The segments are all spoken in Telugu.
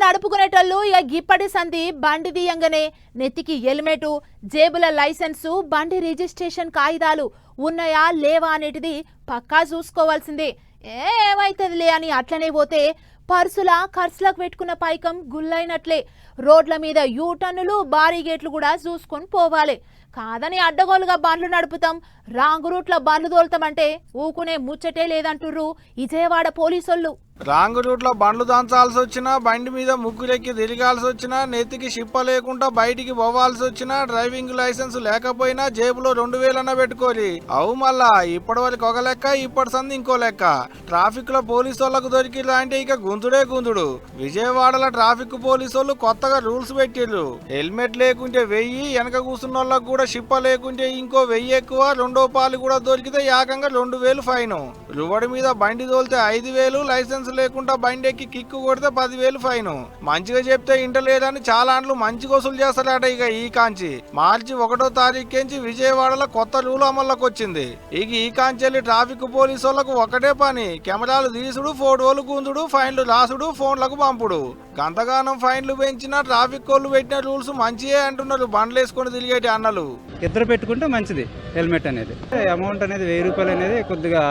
నడుపుకునేటోళ్ళు ఇక గిప్పటి సంధి బండి తీయంగానే నెత్తికి హెల్మెట్, జేబుల లైసెన్సు, బండి రిజిస్ట్రేషన్ కాగితాలు ఉన్నాయా లేవా అనేటిది పక్కా చూసుకోవాల్సిందే. ఏమైతుందిలే అని అట్లనే పోతే పర్సుల ఖర్చులకు పెట్టుకున్న పైకం గుల్లైనట్లే. రోడ్ల మీద యూటర్నులు, భారీ గేట్లు కూడా చూసుకొని పోవాలి. కాదని అడ్డగోలుగా బండ్లు నడుపుతాం, రాంగ్ రూట్ల బండ్లు తోలుతామంటే ఊకునే ముచ్చటే లేదంటుర్రు విజయవాడ పోలీసోళ్ళు. రాంగ్ రూట్లో బండ్లు దంచాల్సి వచ్చినా, బండి మీద ముగ్గురెక్కి తిరగాల్సి వచ్చినా, నెత్తికి షిప్ప లేకుండా బయటికి పోవాల్సి వచ్చినా, డ్రైవింగ్ లైసెన్స్ లేకపోయినా జేబులో 2000 పెట్టుకోరి. అవు మళ్ళా ఇప్పటి వరకు ఒక లెక్క, ఇప్పటి సంది ఇంకో లెక్క. ట్రాఫిక్ లో పోలీసు వాళ్ళకు దొరికిందంటే ఇక గుంతుడే గుంతుడు. విజయవాడలో ట్రాఫిక్ పోలీసు వాళ్ళు కొత్తగా రూల్స్ పెట్టిర్రు. హెల్మెట్ లేకుంటే 1000, వెనక కూర్చున్న వాళ్ళకు కూడా షిప్ప లేకుంటే ఇంకో 1000 ఎక్కువ, రెండో పాలు కూడా దొరికితే ఏకంగా 2000 ఫైన్. రువడి మీద బండి తోలితే 5000, లైసెన్స్ లేకుండా బండి ఎక్కి కిక్కు కొడితే 10,000 ఫైన్. మంచిగా చెప్తే ఇంటలేదని చాలా అండ్లు మంచి వసూలు చేస్తారట. ఇక ఈ కాంచి మార్చి 1వ తారీఖు విజయవాడలో కొత్త రూల్ అమల్లోకి వచ్చింది. ఇక ఈ కాంచెల్లి ట్రాఫిక్ పోలీసు వాళ్ళకు ఒకటే పని, కెమెరాలు తీసుడు, ఫోటోలు గుందుడు, ఫైన్లు రాసుడు, ఫోన్లకు పంపుడు. గంతగానం ఫైన్లు పెంచినా ట్రాఫిక్ వాళ్ళు పెట్టిన రూల్స్ మంచియే అంటున్నారు బండ్లు వేసుకొని తిరిగేటి అన్నలు. ఇద్దరు పెట్టుకుంటే మంచిది. హెల్మెట్ అనేది అమౌంట్ అనేది 1000 రూపాయలు అనేది కొద్దిగా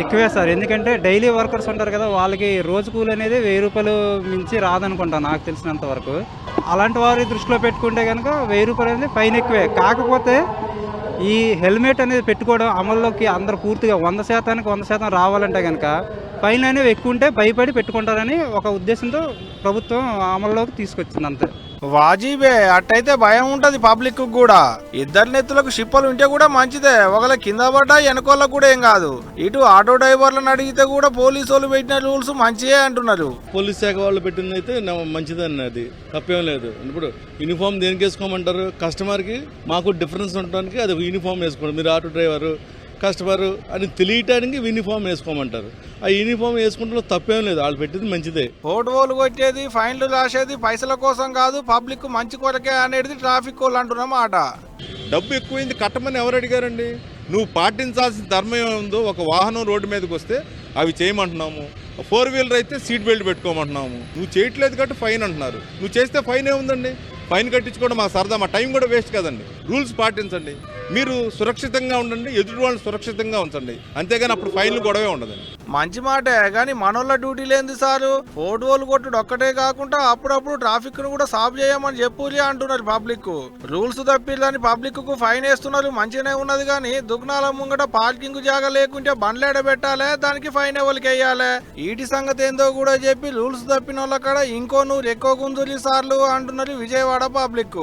ఎక్కువే సార్. ఎందుకంటే డైలీ వర్కర్స్ ఉంటారు కదా, వాళ్ళకి రోజు కూలి అనేది 1000 రూపాయలు మించి రాదనుకుంటా నాకు తెలిసినంత వరకు. అలాంటి వారి దృష్టిలో పెట్టుకుంటే కనుక 1000 రూపాయలు అనేది ఫైన్ ఎక్కువే. కాకపోతే ఈ హెల్మెట్ అనేది పెట్టుకోవడం అమల్లోకి అందరూ పూర్తిగా 100%కి 100% రావాలంటే కనుక ఫైన్ అనేవి ఎక్కువ ఉంటే భయపడి పెట్టుకుంటారని ఒక ఉద్దేశంతో ప్రభుత్వం అమల్లోకి తీసుకొచ్చింది అంతే. వాజీబే, అట్టయితే భయం ఉంటది పబ్లిక్ కూడా. ఇద్దరు నెత్తులకు షిప్పలు ఉంటే కూడా మంచిదే, ఒకళ్ళ కింద పడ్డా వెనకోళ్ళకు కూడా ఏం కాదు. ఇటు ఆటో డ్రైవర్లను అడిగితే కూడా పోలీసు వాళ్ళు పెట్టిన రూల్స్ మంచియే అంటున్నారు. పోలీస్ శాఖ వాళ్ళు పెట్టింది అయితే మంచిదని, అది తప్పేం లేదు. ఇప్పుడు యూనిఫామ్ దేనికి వేసుకోమంటారు? కస్టమర్కి మాకు డిఫరెన్స్ ఉండడానికి అది యూనిఫామ్ వేసుకోండి. మీరు ఆటో డ్రైవరు, కస్టమర్ అని తెలియటానికి యూనిఫామ్ వేసుకోమంటారు. ఆ యూనిఫామ్ వేసుకుంటే తప్పేం లేదు, వాళ్ళు పెట్టింది మంచిదే. ఫోటోలు కొట్టేది, ఫైన్లు రాసేది పైసల కోసం కాదు, పబ్లిక్ మంచి కొరకే అనేది ట్రాఫిక్ వాళ్ళు అంటున్నమాట. డబ్బు ఎక్కువైంది కట్టమని ఎవరు అడిగారండి? నువ్వు పాటించాల్సిన ధర్మం ఏముందో, ఒక వాహనం రోడ్డు మీదకి వస్తే అవి చేయమంటున్నాము. 4 వీలర్ అయితే సీట్ బెల్ట్ పెట్టుకోమంటున్నాము. నువ్వు చేయట్లేదు కాబట్టి ఫైన్ అంటున్నారు. నువ్వు చేస్తే ఫైన్ ఏముందండి? ఫైన్ కట్టించుకోవడం మా సరదా, మా టైం కూడా వేస్ట్ కదండి. రూల్స్ పాటించండి, మీరు సురక్షితంగా ఉండండి, ఎదుటి వాళ్ళని సురక్షితంగా ఉంచండి, అంతేగాని అప్పుడు ఫైన్లు గొడవే ఉండదండి. మంచి మాటే కానీ మనోళ్ళ డ్యూటీ లేనిది సారు. ఫోటోలు కొట్టుడు ఒక్కటే కాకుండా అప్పుడప్పుడు ట్రాఫిక్ ను కూడా సాఫ్ చేయమని చెప్పులి అంటున్నారు పబ్లిక్. రూల్స్ తప్పిల్లని పబ్లిక్ కు ఫైన్ వేస్తున్నారు, మంచిగానే ఉన్నది కానీ దుకాణాల ముంగట పార్కింగ్ జాగా లేకుంటే బండ్లేడ పెట్టాలి, దానికి ఫైన్ ఎవరికి వేయాలి? ఈటి సంగతి ఏందో కూడా చెప్పి రూల్స్ తప్పిన వాళ్ళ కాడ ఇంకో 100 ఎక్కువ గుంజులి సార్లు అంటున్నారు విజయవాడ పబ్లిక్.